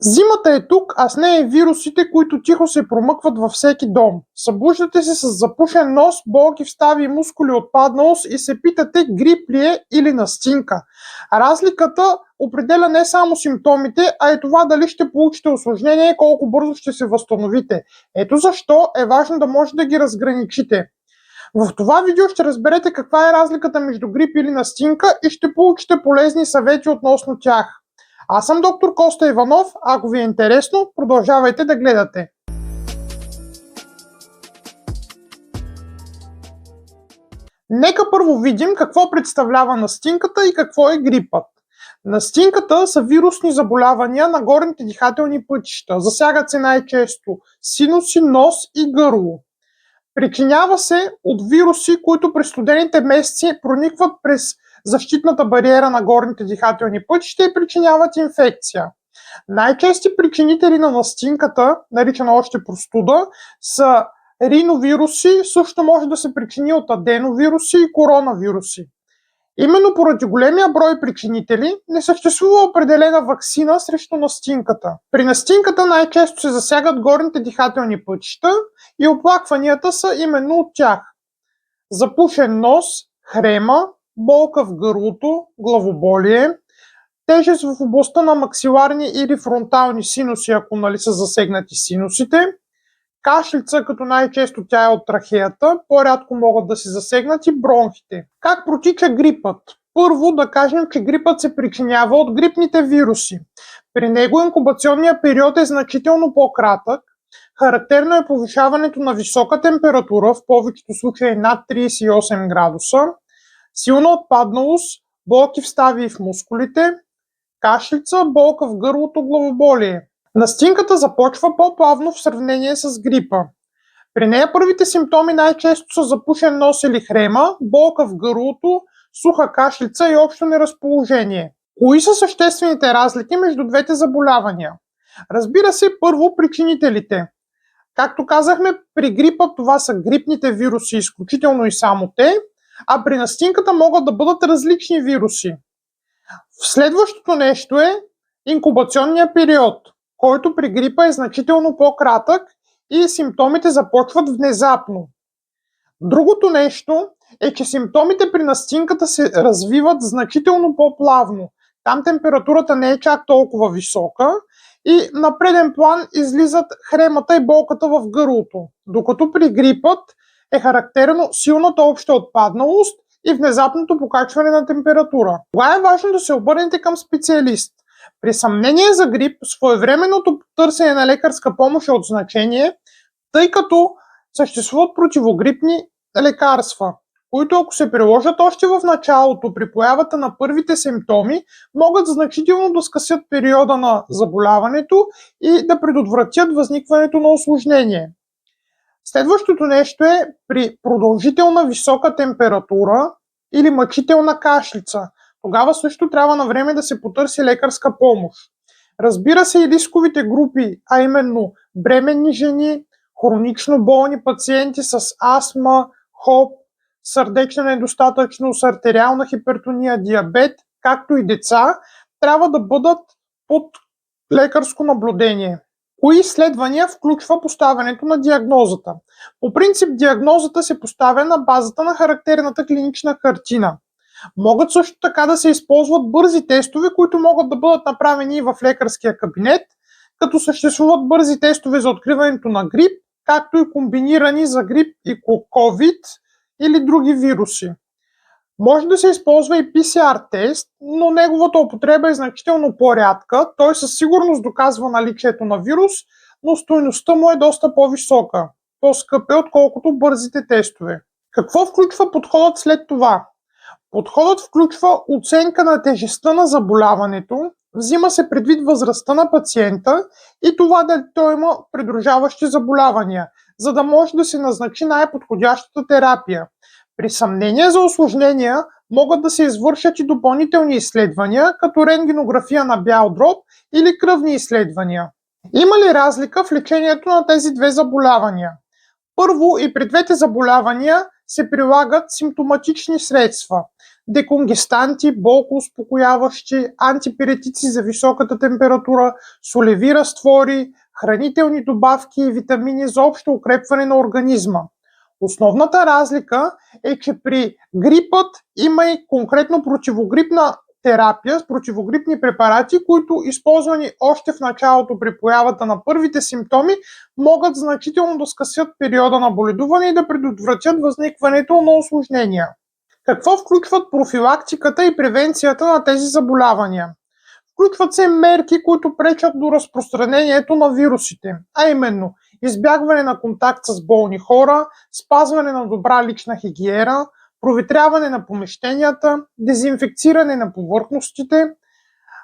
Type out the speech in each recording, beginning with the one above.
Зимата е тук, а с нея и вирусите, които тихо се промъкват във всеки дом. Събуждате се с запушен нос, болки в стави и мускули, отпадналост и се питате грип ли е или настинка. Разликата определя не само симптомите, а и това дали ще получите усложнение и колко бързо ще се възстановите. Ето защо е важно да може да ги разграничите. В това видео ще разберете каква е разликата между грип или настинка и ще получите полезни съвети относно тях. Аз съм доктор Коста Иванов. Ако ви е интересно, продължавайте да гледате. Нека първо видим какво представлява настинката и какво е грипът. Настинката са вирусни заболявания на горните дихателни пътища. Засягат се най-често синуси, нос и гърло. Причинява се от вируси, които през студените месеци проникват през защитната бариера на горните дихателни пътища и причиняват инфекция. Най-чести причинители на настинката, наричана още простуда, са риновируси, също може да се причини от аденовируси и коронавируси. Именно поради големия брой причинители не съществува определена ваксина срещу настинката. При настинката най-често се засягат горните дихателни пътища и оплакванията са именно от тях. Запушен нос, хрема, болка в гърлото, главоболие, тежест в областта на максиларни или фронтални синуси, ако са засегнати синусите, кашлица, като най-често тя е от трахеята, по-рядко могат да се засегнат и бронхите. Как протича грипът? Първо да кажем, че грипът се причинява от грипните вируси. При него инкубационният период е значително по-кратък. Характерно е повишаването на висока температура, в повечето случаи над 38 градуса, силна отпадналост, болки в стави и в мускулите, кашлица, болка в гърлото, главоболие. Настинката започва по-плавно в сравнение с грипа. При нея първите симптоми най-често са запушен нос или хрема, болка в гърлото, суха кашлица и общо неразположение. Кои са съществените разлики между двете заболявания? Разбира се, първо причинителите. Както казахме, при грипа това са грипните вируси, изключително и само те, а при настинката могат да бъдат различни вируси. Следващото нещо е инкубационния период, който при грипа е значително по-кратък и симптомите започват внезапно. Другото нещо е, че симптомите при настинката се развиват значително по-плавно. Там температурата не е чак толкова висока и на преден план излизат хремата и болката в гърлото, докато при грипът е характерно силната обща отпадналост и внезапното покачване на температура. Кога е важно да се обърнете към специалист? При съмнение за грип, своевременното търсене на лекарска помощ е от значение, тъй като съществуват противогрипни лекарства, които ако се приложат още в началото при появата на първите симптоми, могат значително да скъсят периода на заболяването и да предотвратят възникването на усложнение. Следващото нещо е при продължителна висока температура или мъчителна кашлица. Тогава също трябва на време да се потърси лекарска помощ. Разбира се и рисковите групи, а именно бременни жени, хронично болни пациенти с астма, ХОП, сърдечна недостатъчност, артериална хипертония, диабет, както и деца, трябва да бъдат под лекарско наблюдение. Кои изследвания включва поставянето на диагнозата? По принцип диагнозата се поставя на базата на характерната клинична картина. Могат също така да се използват бързи тестове, които могат да бъдат направени и в лекарския кабинет, като съществуват бързи тестове за откриването на грип, както и комбинирани за грип и COVID или други вируси. Може да се използва и PCR тест, но неговата употреба е значително по-рядка. Той със сигурност доказва наличието на вирус, но стойността му е доста по-висока. По-скъп е, отколкото бързите тестове. Какво включва подходът след това? Подходът включва оценка на тежестта на заболяването, взима се предвид възрастта на пациента и това дали той има придружаващи заболявания, за да може да се назначи най-подходящата терапия. При съмнение за усложнения могат да се извършат и допълнителни изследвания, като рентгенография на бял дроб или кръвни изследвания. Има ли разлика в лечението на тези две заболявания? Първо, и при двете заболявания се прилагат симптоматични средства. деконгестанти, болкоуспокояващи, антипиретици за високата температура, солеви разтвори, хранителни добавки и витамини за общо укрепване на организма. Основната разлика е, че при грипът има и конкретно противогрипна терапия с противогрипни препарати, които, използвани още в началото при появата на първите симптоми, могат значително да скъсят периода на боледуване и да предотвратят възникването на осложнения. Какво включват профилактиката и превенцията на тези заболявания? Включват се мерки, които пречат до разпространението на вирусите, а именно избягване на контакт с болни хора, спазване на добра лична хигиена, проветряване на помещенията, дезинфекциране на повърхностите.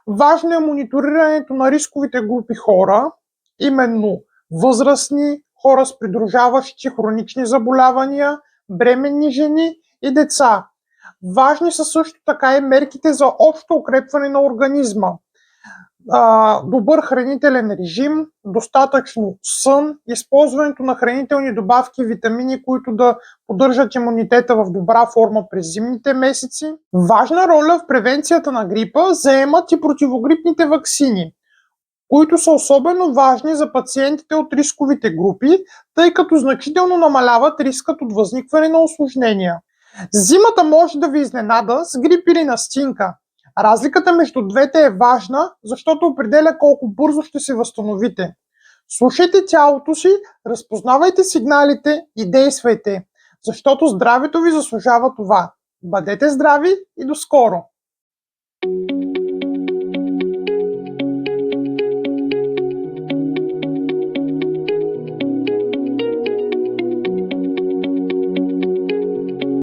Важно е мониторирането на рисковите групи хора, именно възрастни, хора с придружаващи хронични заболявания, бременни жени и деца. Важни са също така и мерките за общо укрепване на организма. Добър хранителен режим, достатъчно сън, използването на хранителни добавки и витамини, които да поддържат имунитета в добра форма през зимните месеци. Важна роля в превенцията на грипа заемат и противогрипните ваксини, които са особено важни за пациентите от рисковите групи, тъй като значително намаляват рискът от възникване на осложнения. Зимата може да ви изненада с грип или настинка. Разликата между двете е важна, защото определя колко бързо ще се възстановите. Слушайте тялото си, разпознавайте сигналите и действайте, защото здравето ви заслужава това. Бъдете здрави и до скоро!